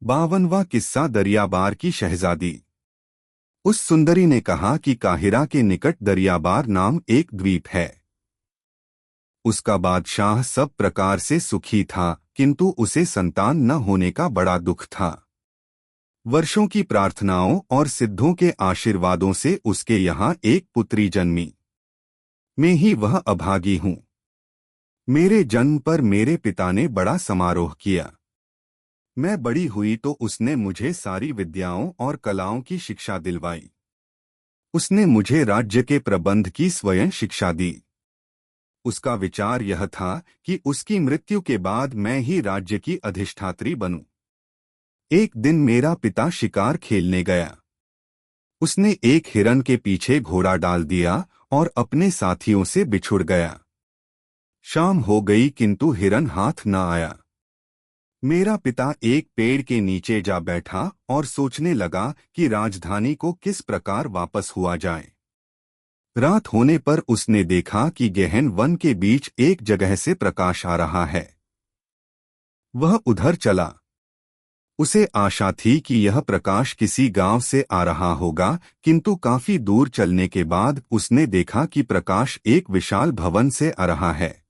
52वां किस्सा दरियाबार की शहजादी। उस सुंदरी ने कहा कि काहिरा के निकट दरियाबार नाम एक द्वीप है। उसका बादशाह सब प्रकार से सुखी था, किंतु उसे संतान न होने का बड़ा दुख था। वर्षों की प्रार्थनाओं और सिद्धों के आशीर्वादों से उसके यहाँ एक पुत्री जन्मी। मैं ही वह अभागी हूँ। मेरे जन्म पर मेरे पिता ने बड़ा समारोह किया। मैं बड़ी हुई तो उसने मुझे सारी विद्याओं और कलाओं की शिक्षा दिलवाई। उसने मुझे राज्य के प्रबंध की स्वयं शिक्षा दी। उसका विचार यह था कि उसकी मृत्यु के बाद मैं ही राज्य की अधिष्ठात्री बनूं। एक दिन मेरा पिता शिकार खेलने गया। उसने एक हिरन के पीछे घोड़ा डाल दिया और अपने साथियों से बिछुड़ गया। शाम हो गई किंतु हिरन हाथ न आया। मेरा पिता एक पेड़ के नीचे जा बैठा और सोचने लगा कि राजधानी को किस प्रकार वापस हुआ जाए। रात होने पर उसने देखा कि गहन वन के बीच एक जगह से प्रकाश आ रहा है। वह उधर चला। उसे आशा थी कि यह प्रकाश किसी गांव से आ रहा होगा, किंतु काफी दूर चलने के बाद उसने देखा कि प्रकाश एक विशाल भवन से आ रहा है।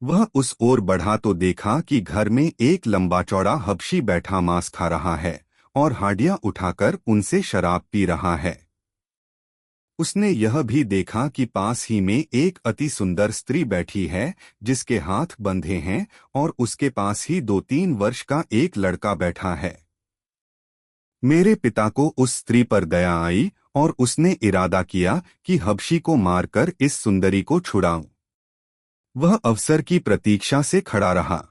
वह उस ओर बढ़ा तो देखा कि घर में एक लंबा चौड़ा हबशी बैठा मांस खा रहा है और हांडियां उठाकर उनसे शराब पी रहा है। उसने यह भी देखा कि पास ही में एक अति सुंदर स्त्री बैठी है, जिसके हाथ बंधे हैं, और उसके पास ही 2-3 वर्ष का एक लड़का बैठा है। मेरे पिता को उस स्त्री पर दया आई और उसने इरादा किया कि हबशी को मारकर इस सुंदरी को छुड़ाऊं। वह अवसर की प्रतीक्षा से खड़ा रहा।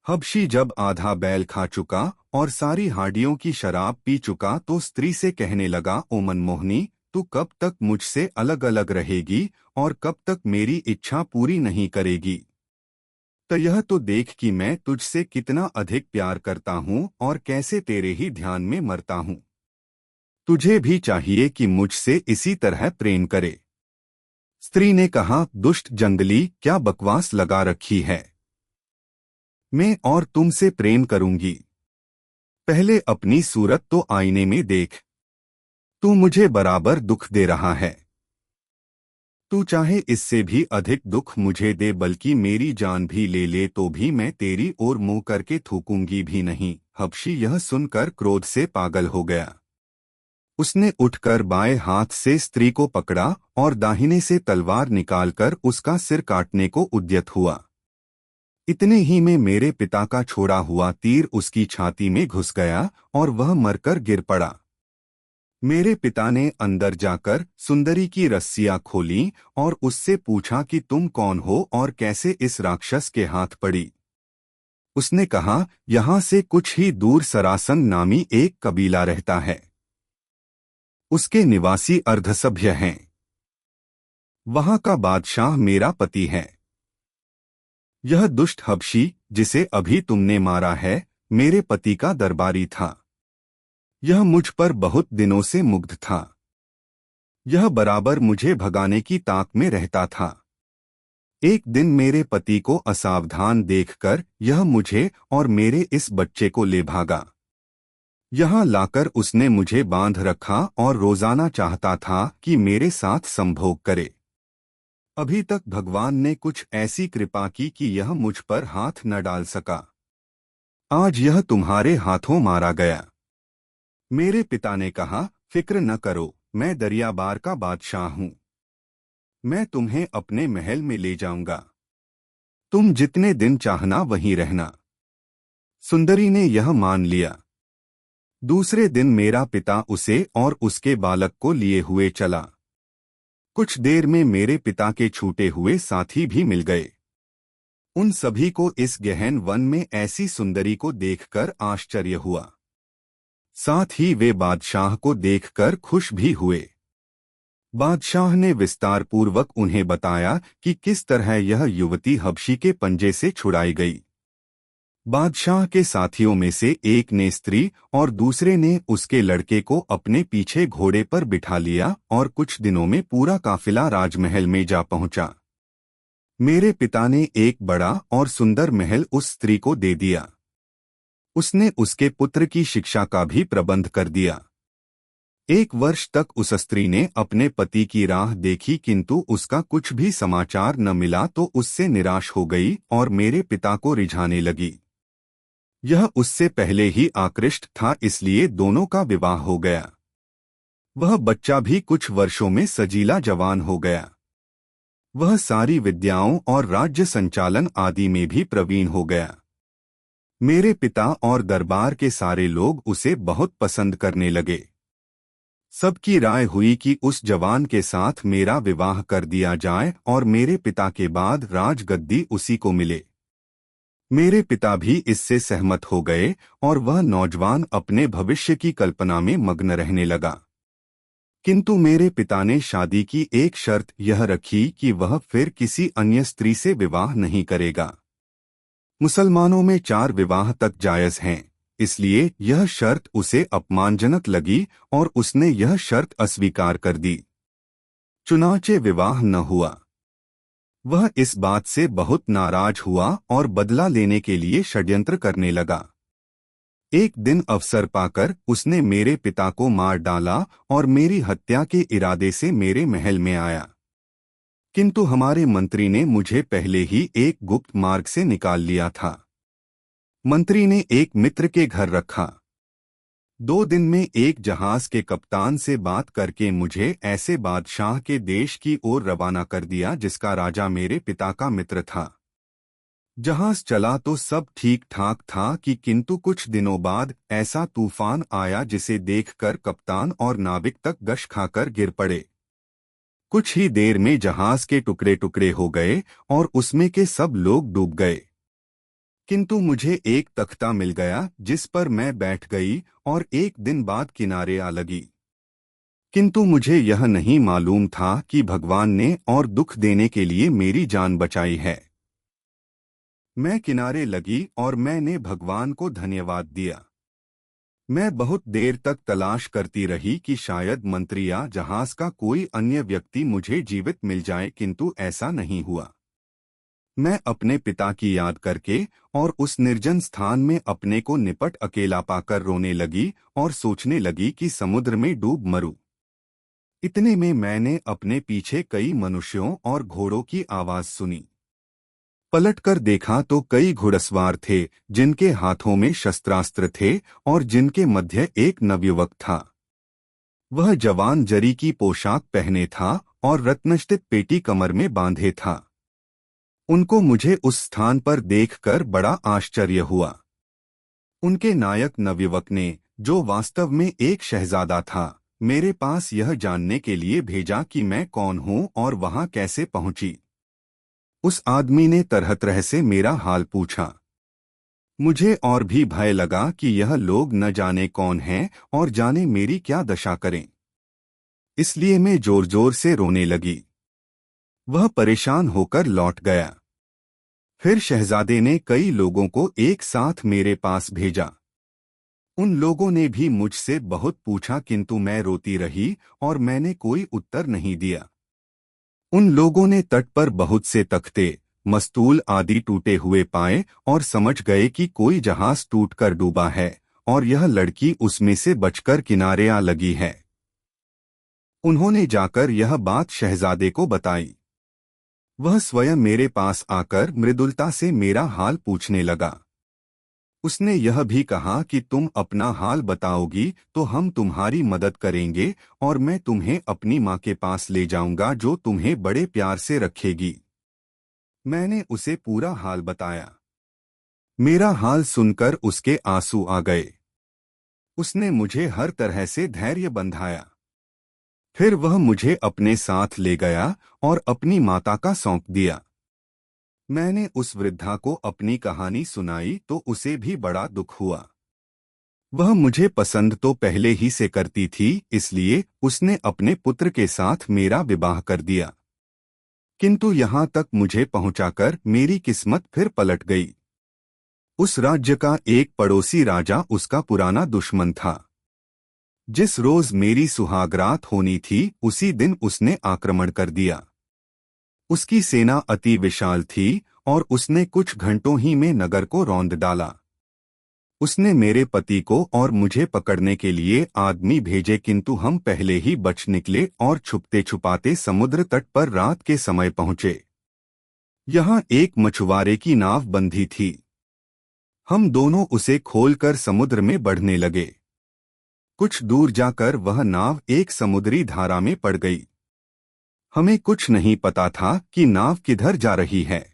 हबशी जब आधा बैल खा चुका और सारी हांडियों की शराब पी चुका तो स्त्री से कहने लगा, ओ मनमोहनी, तू कब तक मुझसे अलग अलग रहेगी और कब तक मेरी इच्छा पूरी नहीं करेगी? तो यह तो देख कि मैं तुझसे कितना अधिक प्यार करता हूँ और कैसे तेरे ही ध्यान में मरता हूँ। तुझे भी चाहिए कि मुझसे इसी तरह प्रेम करे। स्त्री ने कहा, दुष्ट जंगली, क्या बकवास लगा रखी है। मैं और तुमसे प्रेम करूंगी। पहले अपनी सूरत तो आईने में देख। तू मुझे बराबर दुख दे रहा है। तू चाहे इससे भी अधिक दुख मुझे दे, बल्कि मेरी जान भी ले ले तो भी मैं तेरी ओर मुंह करके थूकूंगी भी नहीं। हबशी यह सुनकर क्रोध से पागल हो गया। उसने उठकर बाएं हाथ से स्त्री को पकड़ा और दाहिने से तलवार निकालकर उसका सिर काटने को उद्यत हुआ। इतने ही में मेरे पिता का छोड़ा हुआ तीर उसकी छाती में घुस गया और वह मरकर गिर पड़ा। मेरे पिता ने अंदर जाकर सुंदरी की रस्सियां खोलीं और उससे पूछा कि तुम कौन हो और कैसे इस राक्षस के हाथ पड़ी। उसने कहा, यहाँ से कुछ ही दूर सरासन नामी एक कबीला रहता है। उसके निवासी अर्धसभ्य हैं। वहां का बादशाह मेरा पति है। यह दुष्ट हबशी जिसे अभी तुमने मारा है, मेरे पति का दरबारी था। यह मुझ पर बहुत दिनों से मुग्ध था। यह बराबर मुझे भगाने की ताक में रहता था। एक दिन मेरे पति को असावधान देखकर यह मुझे और मेरे इस बच्चे को ले भागा। यहाँ लाकर उसने मुझे बांध रखा और रोजाना चाहता था कि मेरे साथ संभोग करे। अभी तक भगवान ने कुछ ऐसी कृपा की कि यह मुझ पर हाथ न डाल सका। आज यह तुम्हारे हाथों मारा गया। मेरे पिता ने कहा, फिक्र न करो, मैं दरियाबार का बादशाह हूँ। मैं तुम्हें अपने महल में ले जाऊंगा। तुम जितने दिन चाहना वहीं रहना। सुंदरी ने यह मान लिया। दूसरे दिन मेरा पिता उसे और उसके बालक को लिए हुए चला। कुछ देर में मेरे पिता के छूटे हुए साथी भी मिल गए। उन सभी को इस गहन वन में ऐसी सुंदरी को देखकर आश्चर्य हुआ। साथ ही वे बादशाह को देखकर खुश भी हुए। बादशाह ने विस्तार पूर्वक उन्हें बताया कि किस तरह यह युवती हबशी के पंजे से छुड़ाई गई। बादशाह के साथियों में से एक ने स्त्री और दूसरे ने उसके लड़के को अपने पीछे घोड़े पर बिठा लिया और कुछ दिनों में पूरा काफिला राजमहल में जा पहुंचा। मेरे पिता ने एक बड़ा और सुंदर महल उस स्त्री को दे दिया। उसने उसके पुत्र की शिक्षा का भी प्रबंध कर दिया। 1 वर्ष तक उस स्त्री ने अपने पति की राह देखी, किंतु उसका कुछ भी समाचार न मिला तो उससे निराश हो गई और मेरे पिता को रिझाने लगी। यह उससे पहले ही आकृष्ट था, इसलिए दोनों का विवाह हो गया। वह बच्चा भी कुछ वर्षों में सजीला जवान हो गया। वह सारी विद्याओं और राज्य संचालन आदि में भी प्रवीण हो गया। मेरे पिता और दरबार के सारे लोग उसे बहुत पसंद करने लगे। सबकी राय हुई कि उस जवान के साथ मेरा विवाह कर दिया जाए और मेरे पिता के बाद राजगद्दी उसी को मिले। मेरे पिता भी इससे सहमत हो गए और वह नौजवान अपने भविष्य की कल्पना में मग्न रहने लगा। किंतु मेरे पिता ने शादी की एक शर्त यह रखी कि वह फिर किसी अन्य स्त्री से विवाह नहीं करेगा। मुसलमानों में 4 विवाह तक जायज हैं, इसलिए यह शर्त उसे अपमानजनक लगी और उसने यह शर्त अस्वीकार कर दी। चुनाचे विवाह न हुआ। वह इस बात से बहुत नाराज हुआ और बदला लेने के लिए षड्यंत्र करने लगा। एक दिन अवसर पाकर उसने मेरे पिता को मार डाला और मेरी हत्या के इरादे से मेरे महल में आया। किंतु हमारे मंत्री ने मुझे पहले ही एक गुप्त मार्ग से निकाल लिया था। मंत्री ने एक मित्र के घर रखा। 2 दिन में एक जहाज के कप्तान से बात करके मुझे ऐसे बादशाह के देश की ओर रवाना कर दिया जिसका राजा मेरे पिता का मित्र था। जहाज चला तो सब ठीक ठाक था कि किंतु कुछ दिनों बाद ऐसा तूफान आया जिसे देखकर कप्तान और नाविक तक गश खाकर गिर पड़े। कुछ ही देर में जहाज के टुकड़े टुकड़े हो गए और उसमें के सब लोग डूब गए। किंतु मुझे एक तख्ता मिल गया जिस पर मैं बैठ गई और एक दिन बाद किनारे आ लगी। किंतु मुझे यह नहीं मालूम था कि भगवान ने और दुख देने के लिए मेरी जान बचाई है। मैं किनारे लगी और मैंने भगवान को धन्यवाद दिया। मैं बहुत देर तक तलाश करती रही कि शायद मंत्री या जहाज का कोई अन्य व्यक्ति मुझे जीवित मिल जाए, किंतु ऐसा नहीं हुआ। मैं अपने पिता की याद करके और उस निर्जन स्थान में अपने को निपट अकेला पाकर रोने लगी और सोचने लगी कि समुद्र में डूब मरूं। इतने में मैंने अपने पीछे कई मनुष्यों और घोड़ों की आवाज सुनी। पलटकर देखा तो कई घुड़सवार थे जिनके हाथों में शस्त्रास्त्र थे और जिनके मध्य एक नवयुवक था। वह जवान जरी की पोशाक पहने था और रत्नष्टित पेटी कमर में बांधे था। उनको मुझे उस स्थान पर देखकर बड़ा आश्चर्य हुआ। उनके नायक नवयुवक ने, जो वास्तव में एक शहजादा था, मेरे पास यह जानने के लिए भेजा कि मैं कौन हूं और वहां कैसे पहुंची। उस आदमी ने तरह तरह से मेरा हाल पूछा। मुझे और भी भय लगा कि यह लोग न जाने कौन हैं और जाने मेरी क्या दशा करें। इसलिए मैं जोर जोर से रोने लगी। वह परेशान होकर लौट गया। फिर शहजादे ने कई लोगों को एक साथ मेरे पास भेजा। उन लोगों ने भी मुझसे बहुत पूछा, किंतु मैं रोती रही और मैंने कोई उत्तर नहीं दिया। उन लोगों ने तट पर बहुत से तख्ते, मस्तूल आदि टूटे हुए पाए और समझ गए कि कोई जहाज टूटकर डूबा है और यह लड़की उसमें से बचकर किनारे आ लगी है। उन्होंने जाकर यह बात शहजादे को बताई। वह स्वयं मेरे पास आकर मृदुलता से मेरा हाल पूछने लगा। उसने यह भी कहा कि तुम अपना हाल बताओगी तो हम तुम्हारी मदद करेंगे और मैं तुम्हें अपनी माँ के पास ले जाऊंगा जो तुम्हें बड़े प्यार से रखेगी। मैंने उसे पूरा हाल बताया। मेरा हाल सुनकर उसके आंसू आ गए। उसने मुझे हर तरह से धैर्य बंधाया। फिर वह मुझे अपने साथ ले गया और अपनी माता का सौंप दिया। मैंने उस वृद्धा को अपनी कहानी सुनाई तो उसे भी बड़ा दुख हुआ। वह मुझे पसंद तो पहले ही से करती थी, इसलिए उसने अपने पुत्र के साथ मेरा विवाह कर दिया। किंतु यहाँ तक मुझे पहुंचाकर मेरी किस्मत फिर पलट गई। उस राज्य का एक पड़ोसी राजा उसका पुराना दुश्मन था। जिस रोज मेरी सुहागरात होनी थी उसी दिन उसने आक्रमण कर दिया। उसकी सेना अति विशाल थी और उसने कुछ घंटों ही में नगर को रौंद डाला। उसने मेरे पति को और मुझे पकड़ने के लिए आदमी भेजे, किंतु हम पहले ही बच निकले और छुपते छुपाते समुद्र तट पर रात के समय पहुंचे। यहाँ एक मछुआरे की नाव बंधी थी। हम दोनों उसे खोलकर समुद्र में बढ़ने लगे। कुछ दूर जाकर वह नाव एक समुद्री धारा में पड़ गई। हमें कुछ नहीं पता था कि नाव किधर जा रही है।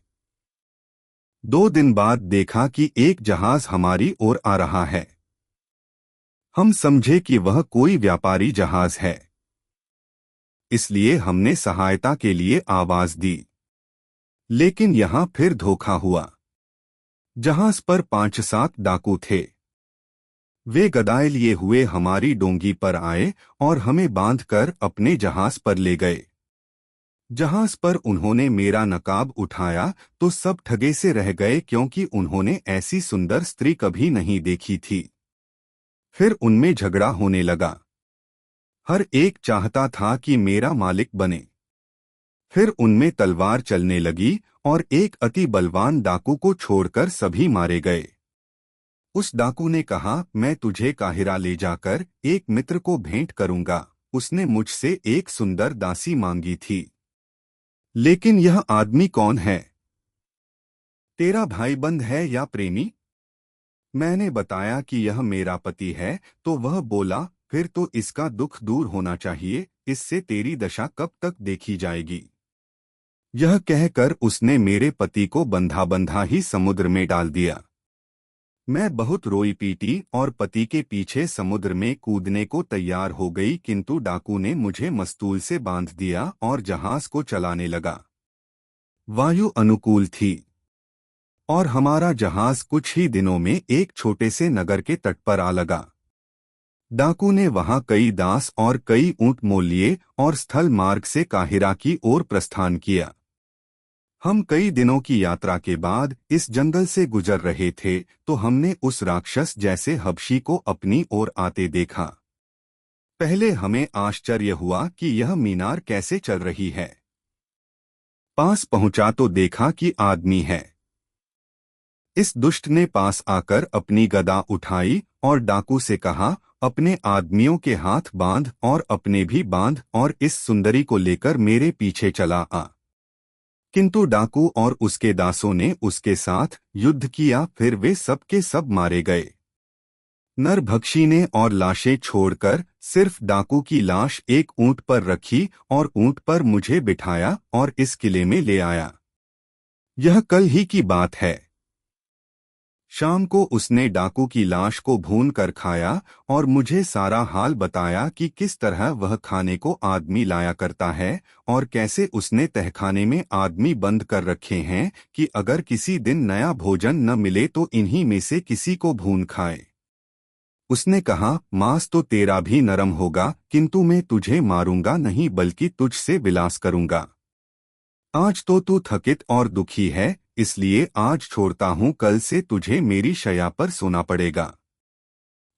2 दिन बाद देखा कि एक जहाज हमारी ओर आ रहा है। हम समझे कि वह कोई व्यापारी जहाज है, इसलिए हमने सहायता के लिए आवाज दी। लेकिन यहाँ फिर धोखा हुआ। जहाज पर 5-7 डाकू थे। वे गदाए लिए हुए हमारी डोंगी पर आए और हमें बांधकर अपने जहाज पर ले गए। जहाज पर उन्होंने मेरा नकाब उठाया तो सब ठगे से रह गए, क्योंकि उन्होंने ऐसी सुंदर स्त्री कभी नहीं देखी थी। फिर उनमें झगड़ा होने लगा। हर एक चाहता था कि मेरा मालिक बने। फिर उनमें तलवार चलने लगी और एक अति बलवान डाकू को छोड़कर सभी मारे गए। उस डाकू ने कहा, मैं तुझे काहिरा ले जाकर एक मित्र को भेंट करूंगा। उसने मुझसे एक सुंदर दासी मांगी थी। लेकिन यह आदमी कौन है? तेरा भाईबंद है या प्रेमी? मैंने बताया कि यह मेरा पति है, तो वह बोला, फिर तो इसका दुख दूर होना चाहिए, इससे तेरी दशा कब तक देखी जाएगी। यह कहकर उसने मेरे पति को बंधा बंधा ही समुद्र में डाल दिया। मैं बहुत रोई पीटी और पति के पीछे समुद्र में कूदने को तैयार हो गई, किंतु डाकू ने मुझे मस्तूल से बांध दिया और जहाज को चलाने लगा। वायु अनुकूल थी और हमारा जहाज कुछ ही दिनों में एक छोटे से नगर के तट पर आ लगा। डाकू ने वहां कई दास और कई ऊंट मोल लिए और स्थल मार्ग से काहिरा की ओर प्रस्थान किया। हम कई दिनों की यात्रा के बाद इस जंगल से गुजर रहे थे तो हमने उस राक्षस जैसे हबशी को अपनी ओर आते देखा। पहले हमें आश्चर्य हुआ कि यह मीनार कैसे चल रही है। पास पहुंचा तो देखा कि आदमी है। इस दुष्ट ने पास आकर अपनी गदा उठाई और डाकू से कहा, अपने आदमियों के हाथ बांध और अपने भी बांध और इस सुंदरी को लेकर मेरे पीछे चला आ। किंतु डाकू और उसके दासों ने उसके साथ युद्ध किया। फिर वे सब के सब मारे गए। नरभक्षी ने और लाशें छोड़कर सिर्फ डाकू की लाश एक ऊंट पर रखी और ऊंट पर मुझे बिठाया और इस किले में ले आया। यह कल ही की बात है। शाम को उसने डाकू की लाश को भून कर खाया और मुझे सारा हाल बताया कि किस तरह वह खाने को आदमी लाया करता है और कैसे उसने तहखाने में आदमी बंद कर रखे हैं कि अगर किसी दिन नया भोजन न मिले तो इन्हीं में से किसी को भून खाए। उसने कहा, मांस तो तेरा भी नरम होगा, किंतु मैं तुझे मारूंगा नहीं बल्कि तुझसे विलास करूंगा। आज तो तू थकित और दुखी है, इसलिए आज छोड़ता हूं, कल से तुझे मेरी शैया पर सोना पड़ेगा।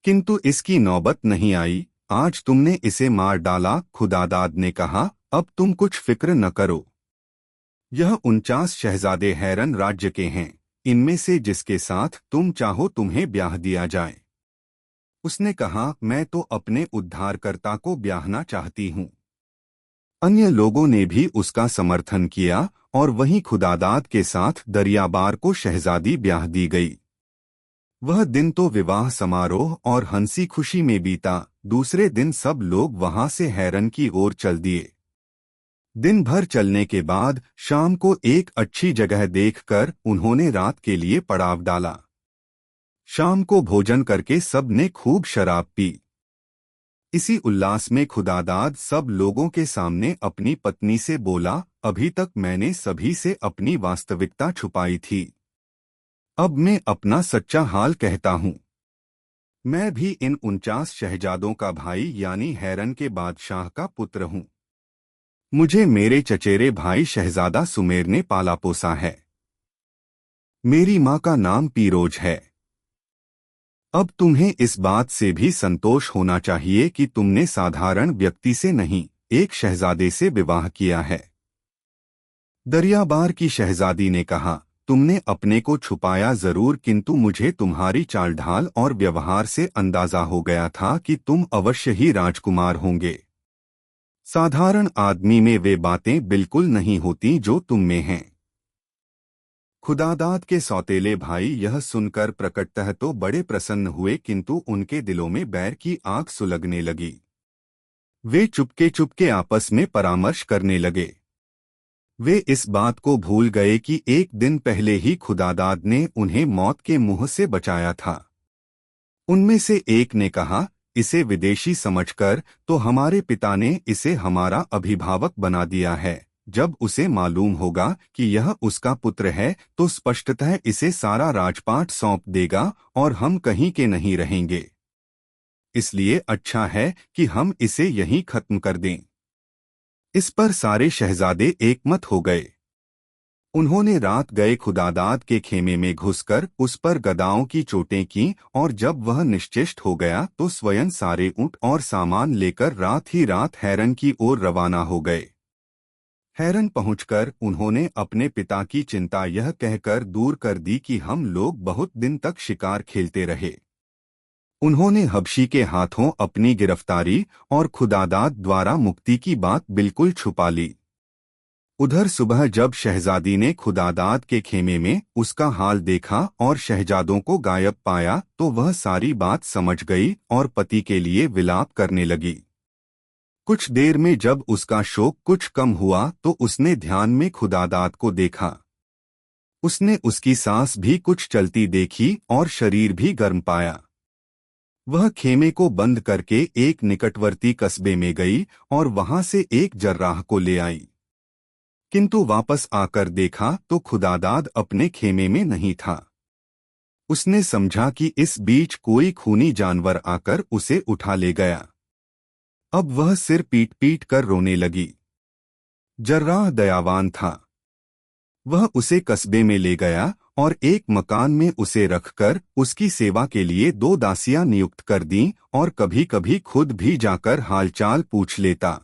किंतु इसकी नौबत नहीं आई। आज तुमने इसे मार डाला। खुदादाद ने कहा, अब तुम कुछ फिक्र न करो। यह 49 शहजादे हैरन राज्य के हैं, इनमें से जिसके साथ तुम चाहो तुम्हें ब्याह दिया जाए। उसने कहा, मैं तो अपने उद्धारकर्ता को ब्याहना चाहती हूँ। अन्य लोगों ने भी उसका समर्थन किया और वहीं खुदादाद के साथ दरियाबार को शहजादी ब्याह दी गई। वह दिन तो विवाह समारोह और हंसी खुशी में बीता। दूसरे दिन सब लोग वहां से हैरन की ओर चल दिए। दिन भर चलने के बाद शाम को एक अच्छी जगह देखकर उन्होंने रात के लिए पड़ाव डाला। शाम को भोजन करके सब ने खूब शराब पी। इसी उल्लास में खुदादाद सब लोगों के सामने अपनी पत्नी से बोला, अभी तक मैंने सभी से अपनी वास्तविकता छुपाई थी। अब मैं अपना सच्चा हाल कहता हूँ। मैं भी इन 49 शहजादों का भाई यानी हैरन के बादशाह का पुत्र हूँ। मुझे मेरे चचेरे भाई शहजादा सुमेर ने पाला पोसा है। मेरी माँ का नाम पीरोज है। अब तुम्हें इस बात से भी संतोष होना चाहिए कि तुमने साधारण व्यक्ति से नहीं, एक शहजादे से विवाह किया है। दरियाबार की शहजादी ने कहा, तुमने अपने को छुपाया जरूर, किंतु मुझे तुम्हारी चाल ढाल और व्यवहार से अंदाजा हो गया था कि तुम अवश्य ही राजकुमार होंगे। साधारण आदमी में वे बातें बिल्कुल नहीं होती जो तुम में हैं। खुदादाद के सौतेले भाई यह सुनकर प्रकटतः तो बड़े प्रसन्न हुए, किंतु उनके दिलों में बैर की आग सुलगने लगी। वे चुपके चुपके आपस में परामर्श करने लगे। वे इस बात को भूल गए कि एक दिन पहले ही खुदादाद ने उन्हें मौत के मुंह से बचाया था। उनमें से एक ने कहा, इसे विदेशी समझकर तो हमारे पिता ने इसे हमारा अभिभावक बना दिया है। जब उसे मालूम होगा कि यह उसका पुत्र है तो स्पष्टतः इसे सारा राजपाट सौंप देगा और हम कहीं के नहीं रहेंगे। इसलिए अच्छा है कि हम इसे यहीं खत्म कर दें। इस पर सारे शहजादे एकमत हो गए। उन्होंने रात गए खुदादाद के खेमे में घुसकर उस पर गदाओं की चोटें की, और जब वह निश्चेष्ट हो गया तो स्वयं सारे ऊंट और सामान लेकर रात ही रात हैरन की ओर रवाना हो गए। हैरन पहुंचकर उन्होंने अपने पिता की चिंता यह कहकर दूर कर दी कि हम लोग बहुत दिन तक शिकार खेलते रहे। उन्होंने हबशी के हाथों अपनी गिरफ्तारी और खुदादाद द्वारा मुक्ति की बात बिल्कुल छुपा ली। उधर सुबह जब शहजादी ने खुदादाद के खेमे में उसका हाल देखा और शहजादों को गायब पाया तो वह सारी बात समझ गई और पति के लिए विलाप करने लगी। कुछ देर में जब उसका शोक कुछ कम हुआ तो उसने ध्यान में खुदादाद को देखा। उसने उसकी सांस भी कुछ चलती देखी और शरीर भी गर्म पाया। वह खेमे को बंद करके एक निकटवर्ती कस्बे में गई और वहां से एक जर्राह को ले आई, किंतु वापस आकर देखा तो खुदादाद अपने खेमे में नहीं था। उसने समझा कि इस बीच कोई खूनी जानवर आकर उसे उठा ले गया। अब वह सिर पीट पीट कर रोने लगी। जर्राह दयावान था। वह उसे कस्बे में ले गया और एक मकान में उसे रखकर उसकी सेवा के लिए 2 दासियां नियुक्त कर दीं और कभी कभी खुद भी जाकर हालचाल पूछ लेता।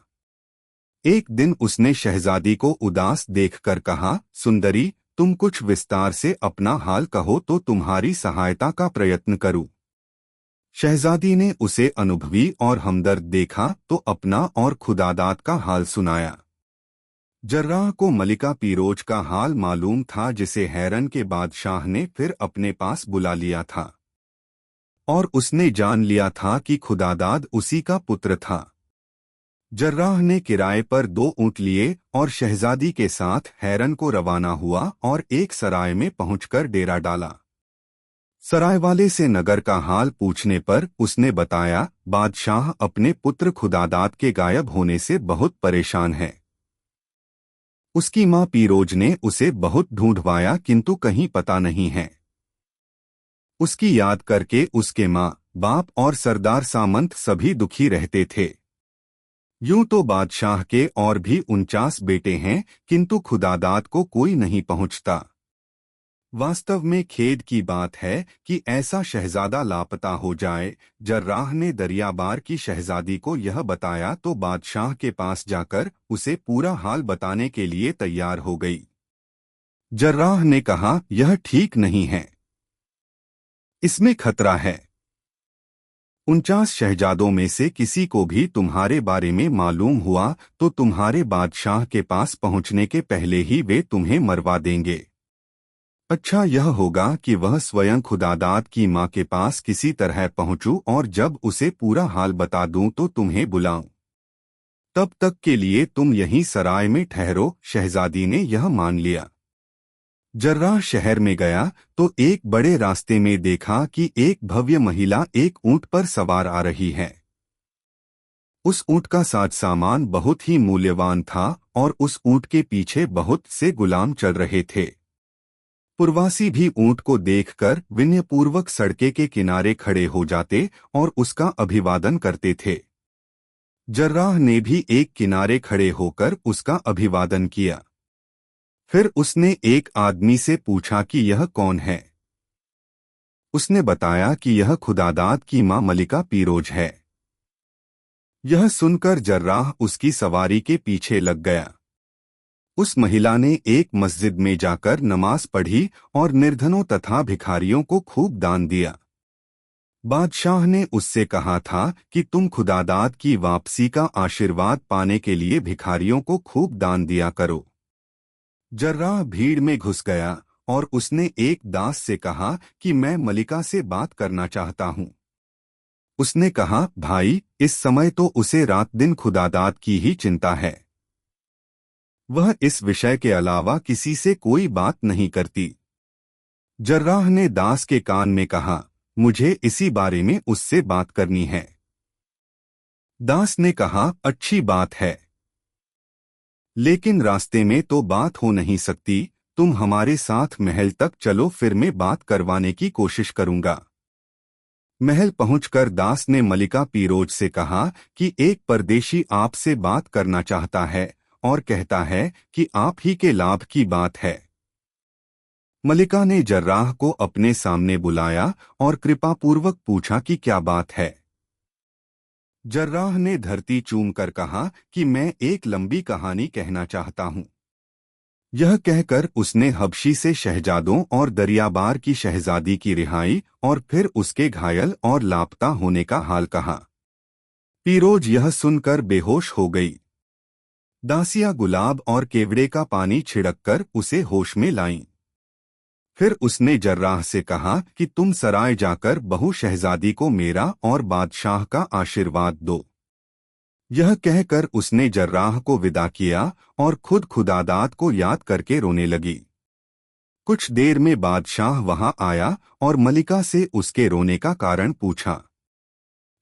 एक दिन उसने शहजादी को उदास देखकर कहा, सुंदरी, तुम कुछ विस्तार से अपना हाल कहो तो तुम्हारी सहायता का प्रयत्न करूं। शहजादी ने उसे अनुभवी और हमदर्द देखा तो अपना और खुदादाद का हाल सुनाया। जर्राह को मलिका पीरोज का हाल मालूम था, जिसे हैरन के बादशाह ने फिर अपने पास बुला लिया था, और उसने जान लिया था कि खुदादाद उसी का पुत्र था। जर्राह ने किराए पर 2 ऊंट लिए और शहजादी के साथ हैरन को रवाना हुआ और एक सराय में पहुंचकर डेरा डाला। सराय वाले से नगर का हाल पूछने पर उसने बताया, बादशाह अपने पुत्र खुदादाद के गायब होने से बहुत परेशान है। उसकी मां पीरोज ने उसे बहुत ढूंढवाया किंतु कहीं पता नहीं है। उसकी याद करके उसके मां, बाप और सरदार सामंत सभी दुखी रहते थे। यूं तो बादशाह के और भी 49 बेटे हैं, किंतु खुदादाद को कोई नहीं पहुंचता। वास्तव में खेद की बात है कि ऐसा शहजादा लापता हो जाए। जर्राह ने दरियाबार की शहजादी को यह बताया तो बादशाह के पास जाकर उसे पूरा हाल बताने के लिए तैयार हो गई। जर्राह ने कहा, यह ठीक नहीं है, इसमें खतरा है। 49 शहजादों में से किसी को भी तुम्हारे बारे में मालूम हुआ तो तुम्हारे बादशाह के पास पहुंचने के पहले ही वे तुम्हें मरवा देंगे। अच्छा यह होगा कि वह स्वयं खुदादाद की मां के पास किसी तरह पहुंचूं और जब उसे पूरा हाल बता दूं तो तुम्हें बुलाऊं। तब तक के लिए तुम यहीं सराय में ठहरो। शहजादी ने यह मान लिया। जर्राह शहर में गया तो एक बड़े रास्ते में देखा कि एक भव्य महिला एक ऊंट पर सवार आ रही है। उस ऊंट का साज सामान बहुत ही मूल्यवान था और उस ऊंट के पीछे बहुत से गुलाम चल रहे थे। पुरवासी भी ऊंट को देखकर विनयपूर्वक सड़के के किनारे खड़े हो जाते और उसका अभिवादन करते थे। जर्राह ने भी एक किनारे खड़े होकर उसका अभिवादन किया। फिर उसने एक आदमी से पूछा कि यह कौन है। उसने बताया कि यह खुदादाद की मां मलिका पीरोज है। यह सुनकर जर्राह उसकी सवारी के पीछे लग गया। उस महिला ने एक मस्जिद में जाकर नमाज पढ़ी और निर्धनों तथा भिखारियों को खूब दान दिया। बादशाह ने उससे कहा था कि तुम खुदादाद की वापसी का आशीर्वाद पाने के लिए भिखारियों को खूब दान दिया करो। जर्राह भीड़ में घुस गया और उसने एक दास से कहा कि मैं मलिका से बात करना चाहता हूं। उसने कहा, भाई, इस समय तो उसे रात दिन खुदादाद की ही चिंता है। वह इस विषय के अलावा किसी से कोई बात नहीं करती। जर्राह ने दास के कान में कहा, मुझे इसी बारे में उससे बात करनी है। दास ने कहा, अच्छी बात है, लेकिन रास्ते में तो बात हो नहीं सकती। तुम हमारे साथ महल तक चलो, फिर मैं बात करवाने की कोशिश करूंगा। महल पहुंचकर दास ने मलिका पीरोज से कहा कि एक परदेशी आपसे बात करना चाहता है और कहता है कि आप ही के लाभ की बात है। मलिका ने जर्राह को अपने सामने बुलाया और कृपापूर्वक पूछा कि क्या बात है। जर्राह ने धरती चूमकर कहा कि मैं एक लंबी कहानी कहना चाहता हूं। यह कहकर उसने हबशी से शहजादों और दरियाबार की शहजादी की रिहाई और फिर उसके घायल और लापता होने का हाल कहा। पीरोज यह सुनकर बेहोश हो गई। दासियां गुलाब और केवड़े का पानी छिड़ककर उसे होश में लाईं। फिर उसने जर्राह से कहा कि तुम सराय जाकर बहू शहजादी को मेरा और बादशाह का आशीर्वाद दो। यह कहकर उसने जर्राह को विदा किया और खुद खुदादाद को याद करके रोने लगी। कुछ देर में बादशाह वहां आया और मलिका से उसके रोने का कारण पूछा।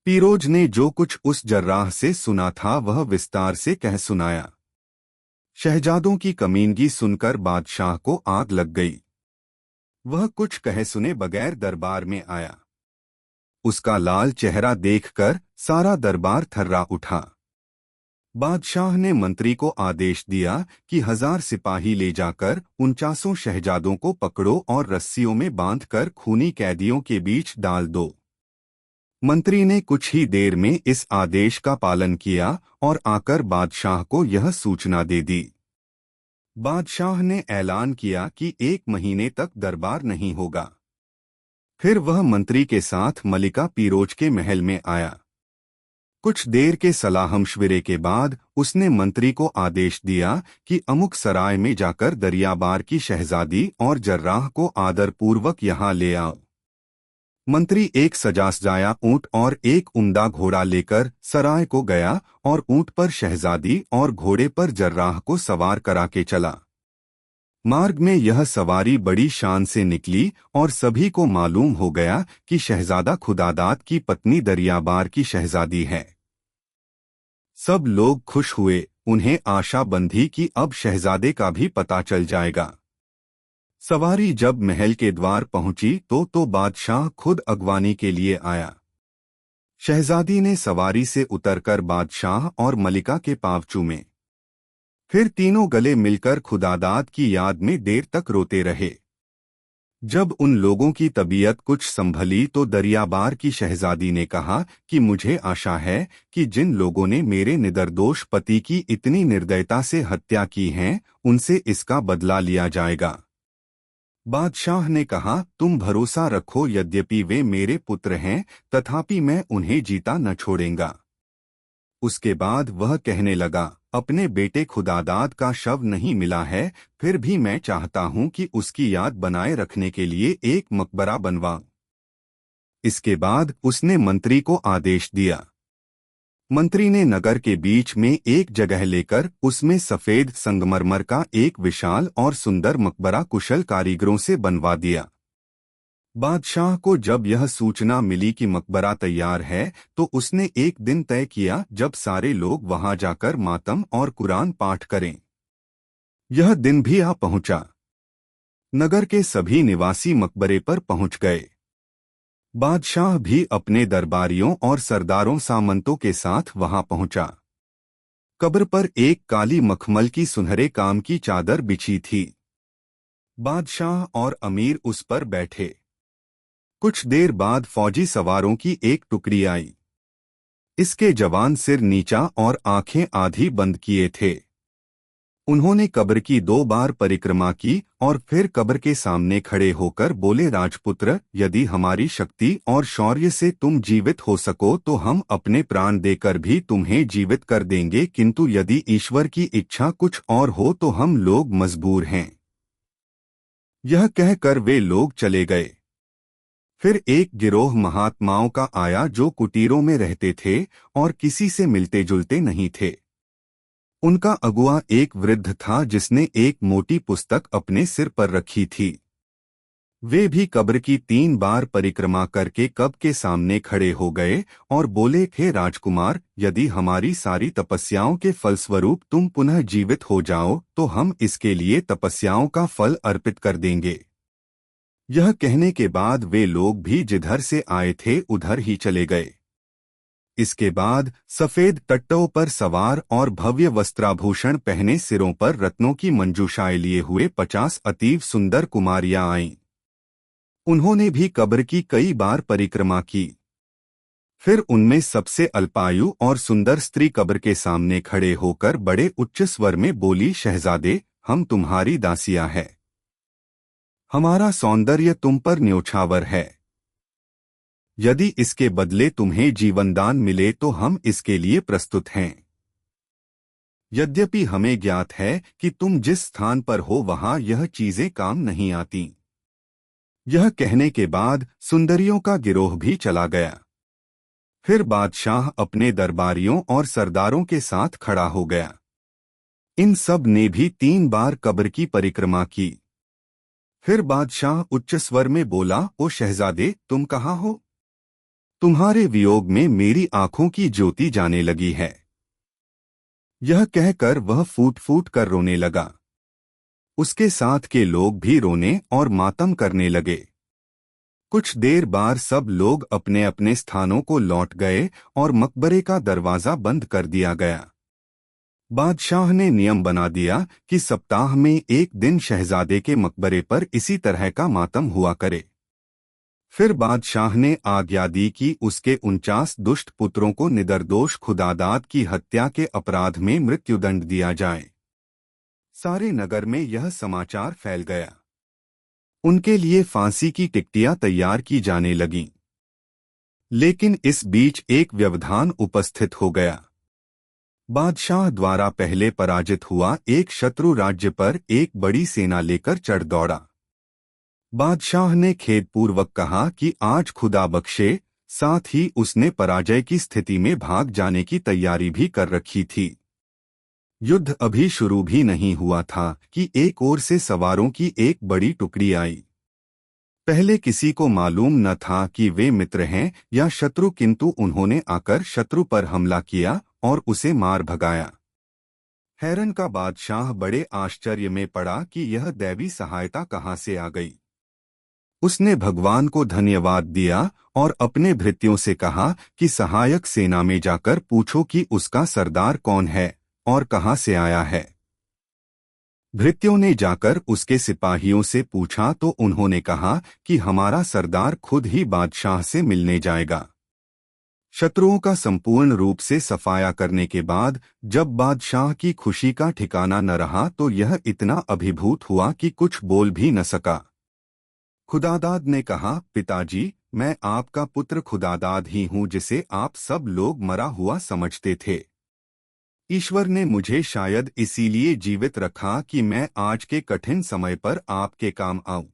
पीरोज ने जो कुछ उस जर्राह से सुना था वह विस्तार से कह सुनाया। शहजादों की कमीनगी सुनकर बादशाह को आग लग गई। वह कुछ कहे सुने बगैर दरबार में आया। उसका लाल चेहरा देखकर सारा दरबार थर्रा उठा। बादशाह ने मंत्री को आदेश दिया कि 1000 सिपाही ले जाकर 49 शहजादों को पकड़ो और रस्सियों में बांधकर खूनी कैदियों के बीच डाल दो। मंत्री ने कुछ ही देर में इस आदेश का पालन किया और आकर बादशाह को यह सूचना दे दी। बादशाह ने ऐलान किया कि 1 महीने तक दरबार नहीं होगा। फिर वह मंत्री के साथ मलिका पीरोज के महल में आया। कुछ देर के सलाह मशविरे के बाद उसने मंत्री को आदेश दिया कि अमुक सराय में जाकर दरियाबार की शहजादी और जर्राह को आदरपूर्वक यहाँ ले आओ। मंत्री एक सजाया ऊंट और एक उम्दा घोड़ा लेकर सराय को गया और ऊंट पर शहजादी और घोड़े पर जर्राह को सवार करा के चला। मार्ग में यह सवारी बड़ी शान से निकली और सभी को मालूम हो गया कि शहजादा खुदादाद की पत्नी दरियाबार की शहजादी है। सब लोग खुश हुए। उन्हें आशा बंधी कि अब शहजादे का भी पता चल जाएगा। सवारी जब महल के द्वार पहुंची तो बादशाह खुद अगवानी के लिए आया। शहजादी ने सवारी से उतरकर बादशाह और मलिका के पांव चूमे। फिर तीनों गले मिलकर खुदादाद की याद में देर तक रोते रहे। जब उन लोगों की तबीयत कुछ संभली तो दरियाबार की शहजादी ने कहा कि मुझे आशा है कि जिन लोगों ने मेरे निर्दोष पति की इतनी निर्दयता से हत्या की है उनसे इसका बदला लिया जाएगा। बादशाह ने कहा, तुम भरोसा रखो, यद्यपि वे मेरे पुत्र हैं तथापि मैं उन्हें जीता न छोड़ूंगा। उसके बाद वह कहने लगा, अपने बेटे खुदादाद का शव नहीं मिला है, फिर भी मैं चाहता हूं कि उसकी याद बनाए रखने के लिए एक मकबरा बनवाऊं। इसके बाद उसने मंत्री को आदेश दिया। मंत्री ने नगर के बीच में एक जगह लेकर उसमें सफेद संगमरमर का एक विशाल और सुंदर मकबरा कुशल कारीगरों से बनवा दिया। बादशाह को जब यह सूचना मिली कि मकबरा तैयार है तो उसने एक दिन तय किया जब सारे लोग वहां जाकर मातम और कुरान पाठ करें। यह दिन भी आ पहुंचा। नगर के सभी निवासी मकबरे पर पहुंच गए। बादशाह भी अपने दरबारियों और सरदारों सामंतों के साथ वहां पहुंचा। कब्र पर एक काली मखमल की सुनहरे काम की चादर बिछी थी। बादशाह और अमीर उस पर बैठे। कुछ देर बाद फौजी सवारों की एक टुकड़ी आई। इसके जवान सिर नीचा और आंखें आधी बंद किए थे। उन्होंने कब्र की 2 बार परिक्रमा की और फिर कब्र के सामने खड़े होकर बोले, राजपुत्र, यदि हमारी शक्ति और शौर्य से तुम जीवित हो सको तो हम अपने प्राण देकर भी तुम्हें जीवित कर देंगे, किंतु यदि ईश्वर की इच्छा कुछ और हो तो हम लोग मजबूर हैं। यह कहकर वे लोग चले गए। फिर एक गिरोह महात्माओं का आया जो कुटीरों में रहते थे और किसी से मिलते जुलते नहीं थे। उनका अगुआ एक वृद्ध था जिसने एक मोटी पुस्तक अपने सिर पर रखी थी। वे भी कब्र की 3 बार परिक्रमा करके कब्र के सामने खड़े हो गए और बोले, हे राजकुमार, यदि हमारी सारी तपस्याओं के फलस्वरूप तुम पुनः जीवित हो जाओ तो हम इसके लिए तपस्याओं का फल अर्पित कर देंगे। यह कहने के बाद वे लोग भी जिधर से आए थे उधर ही चले गए। इसके बाद सफेद टट्टों पर सवार और भव्य वस्त्राभूषण पहने, सिरों पर रत्नों की मंजूषाएं लिए हुए 50 अतीव सुंदर कुमारियां आईं। उन्होंने भी कब्र की कई बार परिक्रमा की। फिर उनमें सबसे अल्पायु और सुंदर स्त्री कब्र के सामने खड़े होकर बड़े उच्च स्वर में बोली, शहजादे, हम तुम्हारी दासियां हैं। हमारा सौंदर्य तुम पर न्योछावर है। यदि इसके बदले तुम्हें जीवनदान मिले तो हम इसके लिए प्रस्तुत हैं। यद्यपि हमें ज्ञात है कि तुम जिस स्थान पर हो वहां यह चीजें काम नहीं आती। यह कहने के बाद सुंदरियों का गिरोह भी चला गया। फिर बादशाह अपने दरबारियों और सरदारों के साथ खड़ा हो गया। इन सब ने भी 3 बार कब्र की परिक्रमा की। फिर बादशाह उच्च स्वर में बोला, ओ शहजादे, तुम कहाँ हो? तुम्हारे वियोग में मेरी आंखों की ज्योति जाने लगी है। यह कहकर वह फूट फूट कर रोने लगा। उसके साथ के लोग भी रोने और मातम करने लगे। कुछ देर बाद सब लोग अपने अपने स्थानों को लौट गए और मकबरे का दरवाजा बंद कर दिया गया। बादशाह ने नियम बना दिया कि सप्ताह में एक दिन शहजादे के मकबरे पर इसी तरह का मातम हुआ करे। फिर बादशाह ने आज्ञा दी कि उसके 49 दुष्ट पुत्रों को निर्दोष खुदादाद की हत्या के अपराध में मृत्युदंड दिया जाए। सारे नगर में यह समाचार फैल गया। उनके लिए फांसी की टिकटियां तैयार की जाने लगीं। लेकिन इस बीच एक व्यवधान उपस्थित हो गया। बादशाह द्वारा पहले पराजित हुआ एक शत्रु राज्य पर एक बड़ी सेना लेकर चढ़ दौड़ा। बादशाह ने खेदपूर्वक कहा कि आज खुदा बख्शे, साथ ही उसने पराजय की स्थिति में भाग जाने की तैयारी भी कर रखी थी। युद्ध अभी शुरू भी नहीं हुआ था कि एक ओर से सवारों की एक बड़ी टुकड़ी आई। पहले किसी को मालूम न था कि वे मित्र हैं या शत्रु, किंतु उन्होंने आकर शत्रु पर हमला किया और उसे मार भगाया। हैरान का बादशाह बड़े आश्चर्य में पड़ा कि यह दैवी सहायता कहाँ से आ गई। उसने भगवान को धन्यवाद दिया और अपने भृत्यों से कहा कि सहायक सेना में जाकर पूछो कि उसका सरदार कौन है और कहाँ से आया है। भृत्यों ने जाकर उसके सिपाहियों से पूछा तो उन्होंने कहा कि हमारा सरदार खुद ही बादशाह से मिलने जाएगा। शत्रुओं का संपूर्ण रूप से सफाया करने के बाद जब बादशाह की खुशी का ठिकाना न रहा तो यह इतना अभिभूत हुआ कि कुछ बोल भी न सका। खुदादाद ने कहा, पिताजी, मैं आपका पुत्र खुदादाद ही हूँ जिसे आप सब लोग मरा हुआ समझते थे। ईश्वर ने मुझे शायद इसीलिए जीवित रखा कि मैं आज के कठिन समय पर आपके काम आऊं।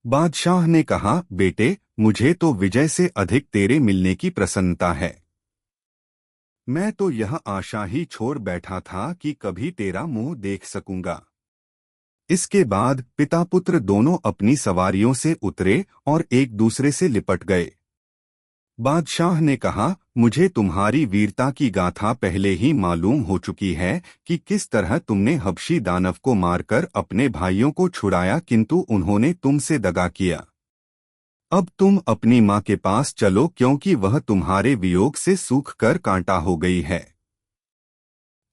बादशाह ने कहा, बेटे, मुझे तो विजय से अधिक तेरे मिलने की प्रसन्नता है। मैं तो यह आशा ही छोड़ बैठा था कि कभी तेरा मुंह देख सकूंगा। इसके बाद पिता पुत्र दोनों अपनी सवारियों से उतरे और एक दूसरे से लिपट गए। बादशाह ने कहा, मुझे तुम्हारी वीरता की गाथा पहले ही मालूम हो चुकी है कि किस तरह तुमने हबशी दानव को मारकर अपने भाइयों को छुड़ाया, किंतु उन्होंने तुमसे दगा किया। अब तुम अपनी माँ के पास चलो क्योंकि वह तुम्हारे वियोग से सूख कर कांटा हो गई है।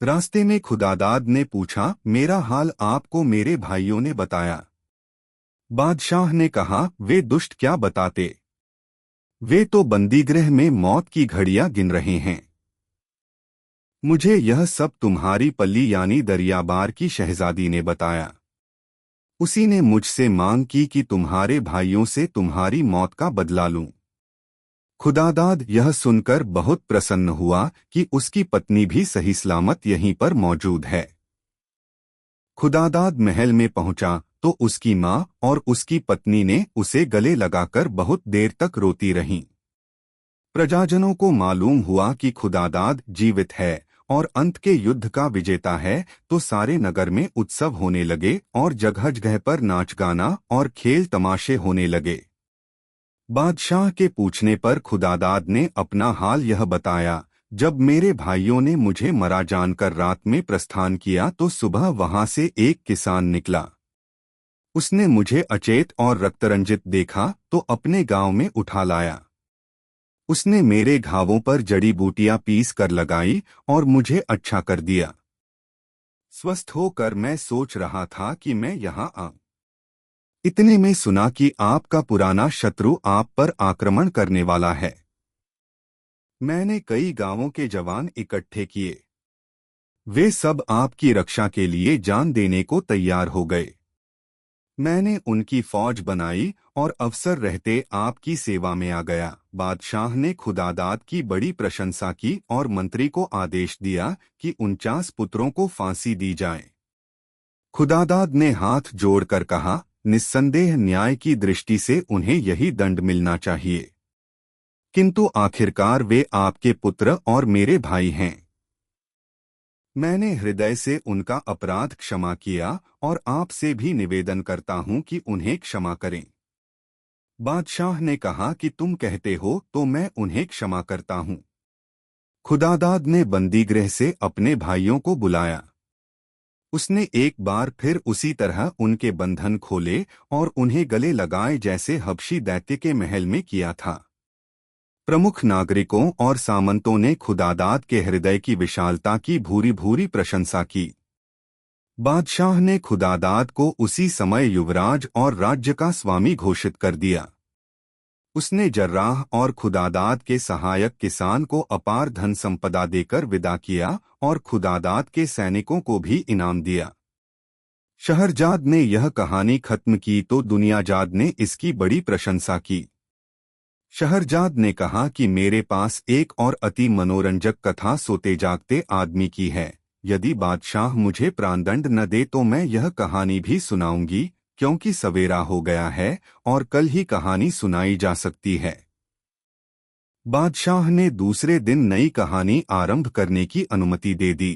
रास्ते में खुदादाद ने पूछा, मेरा हाल आपको मेरे भाइयों ने बताया? बादशाह ने कहा, वे दुष्ट क्या बताते, वे तो बंदीगृह में मौत की घड़ियां गिन रहे हैं। मुझे यह सब तुम्हारी पल्ली यानी दरियाबार की शहजादी ने बताया। उसी ने मुझसे मांग की कि तुम्हारे भाइयों से तुम्हारी मौत का बदला लूं। खुदादाद यह सुनकर बहुत प्रसन्न हुआ कि उसकी पत्नी भी सही सलामत यहीं पर मौजूद है। खुदादाद महल में पहुंचा तो उसकी मां और उसकी पत्नी ने उसे गले लगाकर बहुत देर तक रोती रहीं। प्रजाजनों को मालूम हुआ कि खुदादाद जीवित है और अंत के युद्ध का विजेता है, तो सारे नगर में उत्सव होने लगे और जगह जगह पर नाच गाना और खेल तमाशे होने लगे। बादशाह के पूछने पर खुदादाद ने अपना हाल यह बताया। जब मेरे भाइयों ने मुझे मरा जानकर रात में प्रस्थान किया तो सुबह वहां से एक किसान निकला। उसने मुझे अचेत और रक्तरंजित देखा तो अपने गांव में उठा लाया। उसने मेरे घावों पर जड़ी बूटियां पीस कर लगाई और मुझे अच्छा कर दिया। स्वस्थ होकर मैं सोच रहा था कि मैं यहाँ आऊं। इतने में सुना कि आपका पुराना शत्रु आप पर आक्रमण करने वाला है। मैंने कई गांवों के जवान इकट्ठे किए। वे सब आपकी रक्षा के लिए जान देने को तैयार हो गए। मैंने उनकी फौज बनाई और अवसर रहते आपकी सेवा में आ गया। बादशाह ने खुदादाद की बड़ी प्रशंसा की और मंत्री को आदेश दिया कि 49 पुत्रों को फांसी दी जाए। खुदादाद ने हाथ जोड़कर कहा, निस्संदेह न्याय की दृष्टि से उन्हें यही दंड मिलना चाहिए, किंतु आखिरकार वे आपके पुत्र और मेरे भाई हैं। मैंने हृदय से उनका अपराध क्षमा किया और आपसे भी निवेदन करता हूं कि उन्हें क्षमा करें। बादशाह ने कहा कि तुम कहते हो तो मैं उन्हें क्षमा करता हूं। खुदादाद ने बंदीगृह से अपने भाइयों को बुलाया। उसने एक बार फिर उसी तरह उनके बंधन खोले और उन्हें गले लगाए जैसे हबशी दैत्य के महल में किया था। प्रमुख नागरिकों और सामंतों ने खुदादाद के हृदय की विशालता की भूरी भूरी प्रशंसा की। बादशाह ने खुदादाद को उसी समय युवराज और राज्य का स्वामी घोषित कर दिया। उसने जर्राह और खुदादाद के सहायक किसान को अपार धन संपदा देकर विदा किया और खुदादाद के सैनिकों को भी इनाम दिया। शहरजाद ने यह कहानी खत्म की तो दुनियाजाद ने इसकी बड़ी प्रशंसा की। शहरजाद ने कहा कि मेरे पास एक और अति मनोरंजक कथा सोते जागते आदमी की है। यदि बादशाह मुझे प्राणदंड न दे तो मैं यह कहानी भी सुनाऊंगी, क्योंकि सवेरा हो गया है और कल ही कहानी सुनाई जा सकती है। बादशाह ने दूसरे दिन नई कहानी आरंभ करने की अनुमति दे दी।